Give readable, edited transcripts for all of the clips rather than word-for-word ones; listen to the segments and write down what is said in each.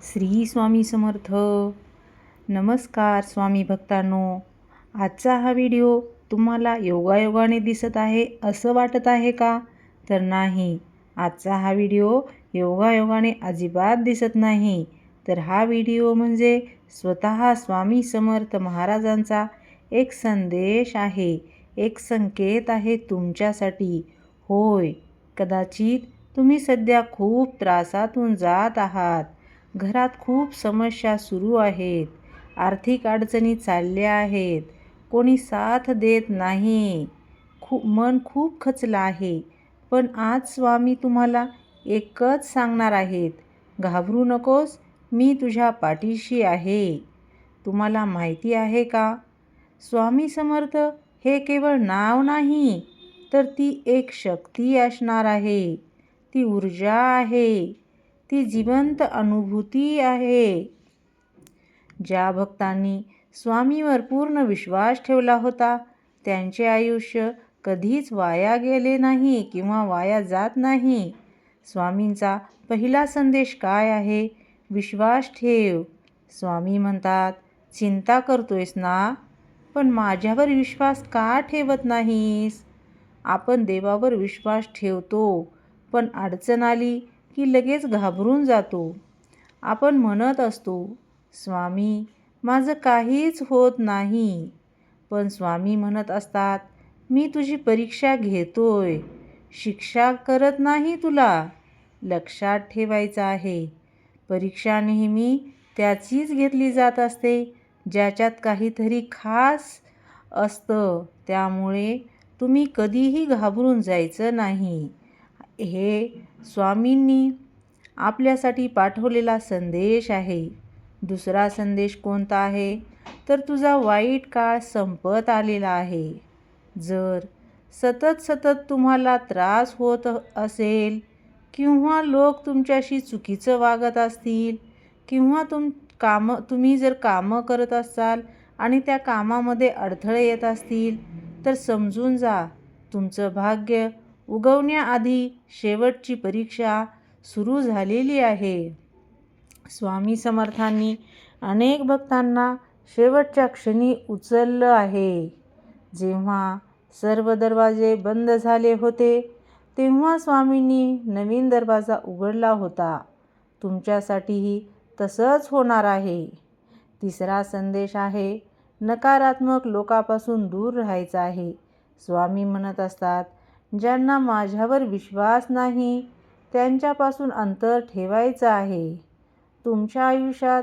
श्री स्वामी समर्थ. नमस्कार स्वामी भक्तांनो. आजचा हा व्हिडिओ तुम्हाला योगायोगाने दिसत आहे असं वाटत आहे का? तर नाही, आजचा हा व्हिडिओ योगायोगाने अजिबात दिसत नाही. तर हा व्हिडिओ म्हणजे स्वतः स्वामी समर्थ महाराजांचा एक संदेश आहे, एक संकेत आहे तुमच्यासाठी. होय, कदाचित तुम्ही सध्या खूप त्रासातून जात आहात. घरात खूप समस्या सुरू आहेत, आर्थिक अडचणी चालल्या आहेत, कोणी साथ देत नाही, मन खूप खचलं आहे. पण आज स्वामी तुम्हाला एकच सांगणार आहेत, घाबरू नकोस, मी तुझ्या पाठीशी आहे. तुम्हाला माहिती आहे का, स्वामी समर्थ हे केवळ नाव नाही, तर ती एक शक्ती असणार आहे, ती ऊर्जा आहे, ती जिवंत अनुभूती आहे. ज्या भक्तांनी स्वामीवर पूर्ण विश्वास ठेवला होता, त्यांचे आयुष्य कधीच वाया गेले नाही किंवा वाया जात नाही. स्वामींचा पहिला संदेश काय आहे? विश्वास ठेव. स्वामी म्हणतात, चिंता करतोयस ना, पण माझ्यावर विश्वास का ठेवत नाहीस? आपण देवावर विश्वास ठेवतो, पण अडचण आली की लगेच घाबरून जातो. आपण म्हणत असतो, स्वामी माझं काहीच होत नाही. पण स्वामी म्हणत असतात, मी तुझी परीक्षा घेतोय, शिक्षा करत नाही तुला. लक्षात ठेवायचं आहे, परीक्षा नेहमी त्याचीच घेतली जात असते ज्याच्यात काहीतरी खास असतं. त्यामुळे तुम्ही कधीही घाबरून जायचं नाही. हे स्वामींनी आपल्यासाठी पाठवलेला संदेश आहे. दुसरा संदेश कोणता आहे? तर तुझा वाईट काळ संपत आलेला आहे. जर सतत तुम्हाला त्रास होत असेल, किंवा लोक तुमच्याशी चुकीचं वागत असतील, किंवा तुम्ही जर कामं करत असाल आणि त्या कामामध्ये अडथळे येत असतील, तर समजून जा, तुमचं भाग्य उगवण्याआधी शेवटची परीक्षा सुरू झालेली आहे. स्वामी समर्थांनी अनेक भक्तांना शेवटच्या क्षणी उचललं आहे. जेव्हा सर्व दरवाजे बंद झाले होते, तेव्हा स्वामींनी नवीन दरवाजा उघडला होता. तुमच्यासाठीही तसंच होणार आहे. तिसरा संदेश आहे, नकारात्मक लोकांपासून दूर राहायचं आहे. स्वामी म्हणत असतात, ज्यांना माझ्यावर विश्वास नाही त्यांच्यापासून अंतर ठेवायचं आहे. तुमच्या आयुष्यात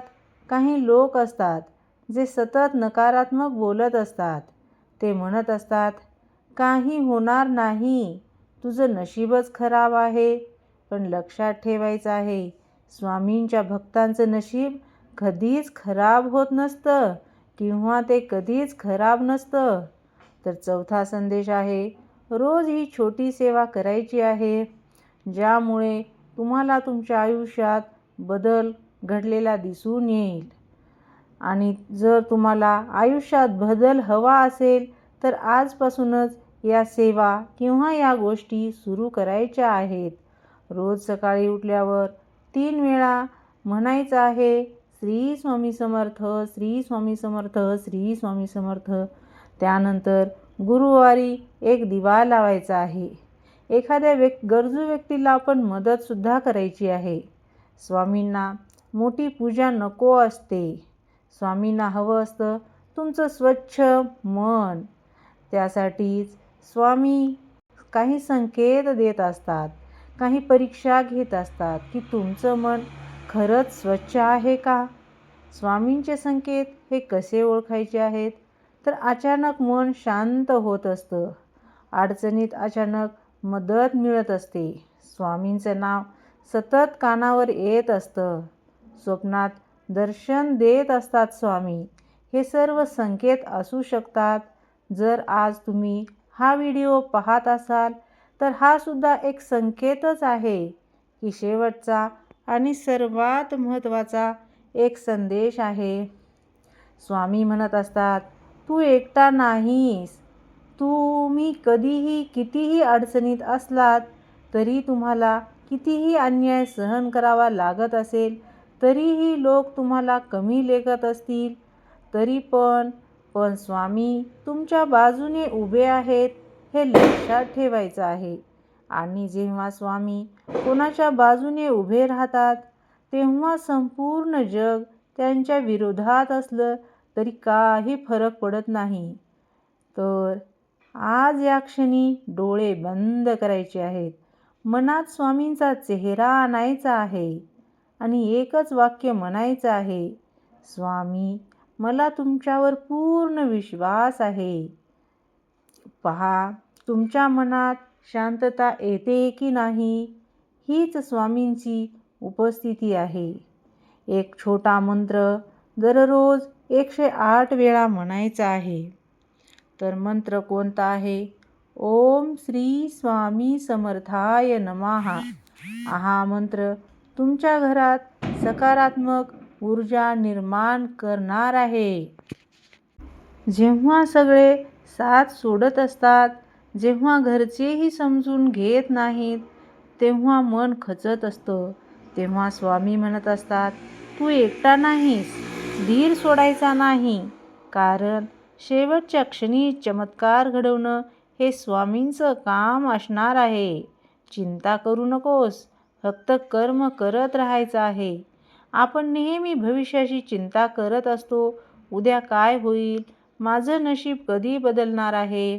काही लोक असतात जे सतत नकारात्मक बोलत असतात. ते म्हणत असतात, काही होणार नाही, तुझं नशीबच खराब आहे. पण लक्षात ठेवायचं आहे, स्वामींच्या भक्तांचं नशीब कधीच खराब होत नसतं, किंवा ते कधीच खराब नसतं. तर चौथा संदेश आहे, रोज ही छोटी सेवा करायची आहे, ज्यामुळे तुम्हाला तुमच्या आयुष्यात बदल घडलेला दिसून येईल. आणि जर तुम्हाला आयुष्यात बदल हवा असेल, तर आजपासूनच या सेवा किंवा या गोष्टी सुरू करायच्या आहेत. रोज सकाळी उठल्यावर 3 वेळा म्हणायचं आहे, श्री स्वामी समर्थ, श्री स्वामी समर्थ, श्री स्वामी समर्थ. त्यानंतर गुरुवारी एक दिवा लावायचा आहे. एखाद्या गरजू व्यक्तीला आपण मदतसुद्धा करायची आहे. स्वामींना मोठी पूजा नको असते. स्वामींना हवं असतं तुमचं स्वच्छ मन. त्यासाठीच स्वामी काही संकेत देत असतात, काही परीक्षा घेत असतात की तुमचं मन खरंच स्वच्छ आहे का? स्वामींचे संकेत हे कसे ओळखायचे आहेत? तर अचानक मन शांत होत असतं, अडचणीत अचानक मदत मिळत असते, स्वामींचं नाव सतत कानावर येत असतं, स्वप्नात दर्शन देत असतात स्वामी. हे सर्व संकेत असू शकतात. जर आज तुम्ही हा व्हिडिओ पाहत असाल, तर हा सुद्धा एक संकेतच आहे की शेवटचा आणि सर्वात महत्त्वाचा एक संदेश आहे. स्वामी म्हणत असतात, तू एकटा नाहीस. तुम्ही कधीही कितीही अडचणीत असलात, तरी तुम्हाला कितीही अन्याय सहन करावा लागत असेल, तरीही लोक तुम्हाला कमी लेखत असतील तरी पण स्वामी तुमच्या बाजूने उभे आहेत हे लक्षात ठेवायचं आहे. आणि जेव्हा स्वामी कोणाच्या बाजूने उभे राहतात तेव्हा संपूर्ण जग त्यांच्या विरोधात असलं तरी काही फरक पडत नाही. तर आज या क्षणी डोळे बंद करायचे आहेत. मनात स्वामींचा चेहरा आणायचा आहे आणि एकच वाक्य म्हणायचं आहे, स्वामी मला तुमच्यावर पूर्ण विश्वास आहे. पहा तुमच्या मनात शांतता येते की नाही, हीच स्वामींची उपस्थिती आहे. एक छोटा मंत्र दररोज 108 वेळा म्हणायचा आहे. तर मंत्र कोणता आहे? ओम श्री स्वामी समर्थाय नमः. हा मंत्र तुमच्या घरात सकारात्मक ऊर्जा निर्माण करणार आहे. जेव्हा सगळे साथ सोडत असतात, जेव्हा घरचेही समजून घेत नाहीत, तेव्हा मन खचत असतं. तेव्हा स्वामी म्हणत असतात, तू एकटा नाहीस. धीर सोडायचा नाही, कारण शेवटच्या क्षणी चमत्कार घडवणं हे स्वामींचं काम असणार आहे. चिंता करू नकोस, फक्त कर्म करत राहायचं आहे. आपण नेहमी भविष्याची चिंता करत असतो. उद्या काय होईल, माझं नशीब कधी बदलणार आहे.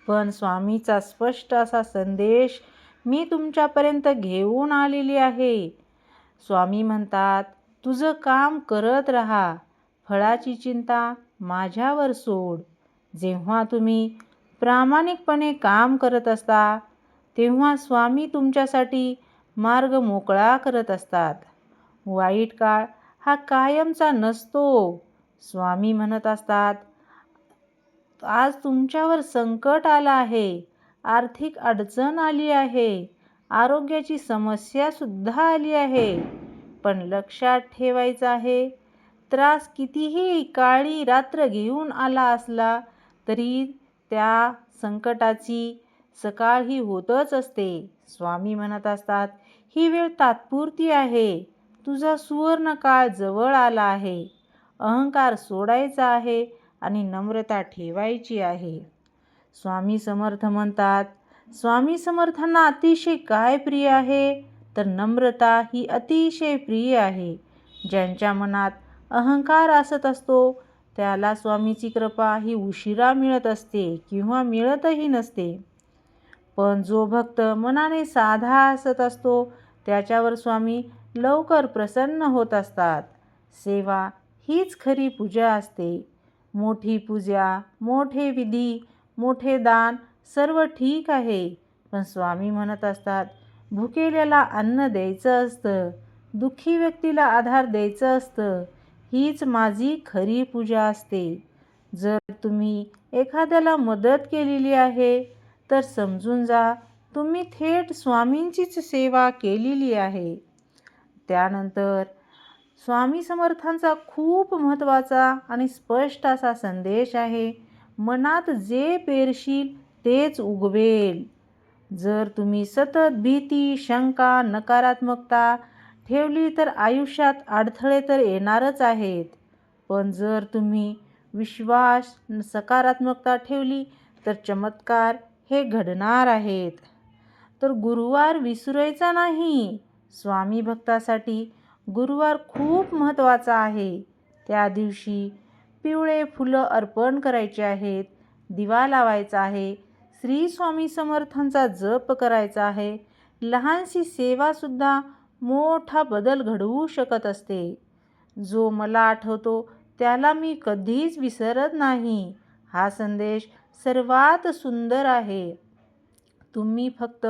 पण स्वामीचा स्पष्ट असा संदेश मी तुमच्यापर्यंत घेऊन आलेली आहे. स्वामी म्हणतात, तुझं काम करत राहा, फळाची चिंता माझ्यावर सोड. जेव्हा तुम्ही प्रामाणिकपणे काम करत असता तेव्हा स्वामी तुमच्यासाठी मार्ग मोकळा करत असतात. वाईट काळ हा कायमचा नसतो. स्वामी म्हणत असतात, आज तुमच्यावर संकट आलं आहे, आर्थिक अडचण आली आहे, आरोग्याची समस्या सुद्धा आली आहे. पण लक्षात ठेवायचं आहे, त्रास कितीही काळी रात्र घेऊन आला असला तरी त्या संकटाची सकाळ ही होतच असते. स्वामी म्हणत असतात, ही वेळ तात्पुरती आहे. तुझा सुवर्ण काळ जवळ आला आहे. अहंकार सोडायचा आहे आणि नम्रता ठेवायची आहे. स्वामी समर्थ म्हणतात, स्वामी समर्थांना अतिशय काय प्रिय आहे, तर नम्रता ही अतिशय प्रिय आहे. ज्यांच्या मनात अहंकार असत असतो त्याला स्वामीची कृपा ही उशिरा मिळत असते किंवा मिळतही नसते. पण जो भक्त मनाने साधा असत असतो त्याच्यावर स्वामी लवकर प्रसन्न होत असतात. सेवा हीच खरी पूजा असते. मोठी पूजा, मोठे विधी, मोठे दान सर्व ठीक आहे, पण स्वामी म्हणत असतात, भुकेल्याला अन्न द्यायचं असतं, दुःखी व्यक्तीला आधार द्यायचं असतं, हीच माझी खरी पूजा असते. जर तुम्ही एखाद्याला मदत केलेली आहे तर समजून जा, तुम्ही थेट स्वामींचीच सेवा केलेली आहे. त्यानंतर स्वामी समर्थांचा खूप महत्त्वाचा आणि स्पष्ट असा संदेश आहे, मनात जे पेरशील तेच उगवेल. जर तुम्ही सतत भीती, शंका, नकारात्मकता ठेवली तर आयुष्यात अडथळे तर येणारच आहेत. पण जर तुम्ही विश्वास, सकारात्मकता ठेवली तर चमत्कार हे घडणार आहेत. तर गुरुवार विसरायचा नाही. स्वामी भक्तासाठी गुरुवार खूप महत्त्वाचा आहे. त्या दिवशी पिवळे फुलं अर्पण करायचे आहेत, दिवा लावायचा आहे, श्री स्वामी समर्थांचा जप करायचा आहे. लहानशी सेवासुद्धा मोठा बदल घडवू शकत असते. जो मला आठवतो त्याला मी कधीच विसरत नाही, हा संदेश सर्वात सुंदर आहे. तुम्ही फक्त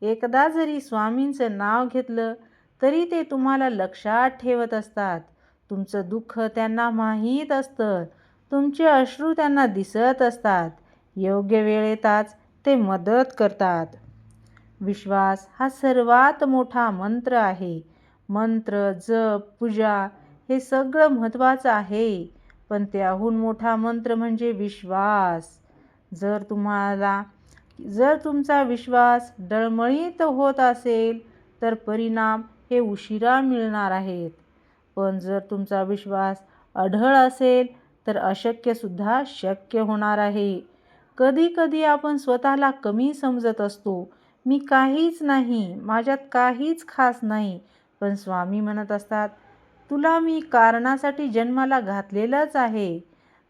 एकदा जरी स्वामींचं नाव घेतलं तरी ते तुम्हाला लक्षात ठेवत असतात. तुमचं दुःख त्यांना माहीत असतं, तुमचे अश्रू त्यांना दिसत असतात. योग्य वेळ येताच ते मदत करतात. विश्वास हा सर्वात मोठा मंत्र आहे. मंत्र, जप, पूजा हे सगळं महत्त्वाचं आहे, पण त्याहून मोठा मंत्र म्हणजे विश्वास. जर तुमचा विश्वास डळमळीत होत असेल तर परिणाम हे उशिरा मिळणार आहेत. पण जर तुमचा विश्वास अढळ असेल तर अशक्यसुद्धा शक्य होणार आहे. कधी कधी आपण स्वतःला कमी समजत असतो. मी काहीच नाही, माझ्यात काहीच खास नाही. पण स्वामी म्हणत असतात, तुला मी कारणासाठी जन्माला घातलेलंच आहे.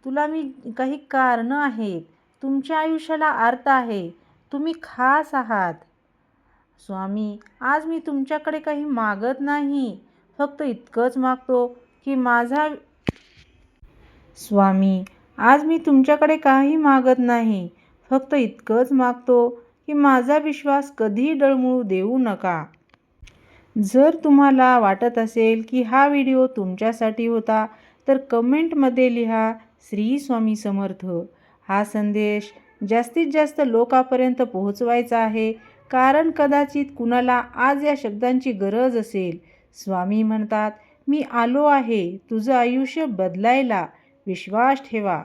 तुला मी काही कारणं आहेत. तुमच्या आयुष्याला अर्थ आहे. तुम्ही खास आहात. स्वामी, आज मी तुमच्याकडे काही मागत नाही. फक्त इतकंच मागतो की माझा स्वामी, आज मी तुमच्याकडे काही मागत नाही. फक्त इतकंच मागतो की माझा विश्वास कधी डळमळू देऊ नका. जर तुम्हाला वाटत असेल की हा व्हिडिओ तुमच्यासाठी होता तर कमेंटमध्ये लिहा श्री स्वामी समर्थ. हा संदेश जास्तीत जास्त लोकांपर्यंत पोहोचवायचा आहे, कारण कदाचित कुणाला आज या शब्दांची गरज असेल. स्वामी म्हणतात, मी आलो आहे तुझं आयुष्य बदलायला. विश्वास ठेवा.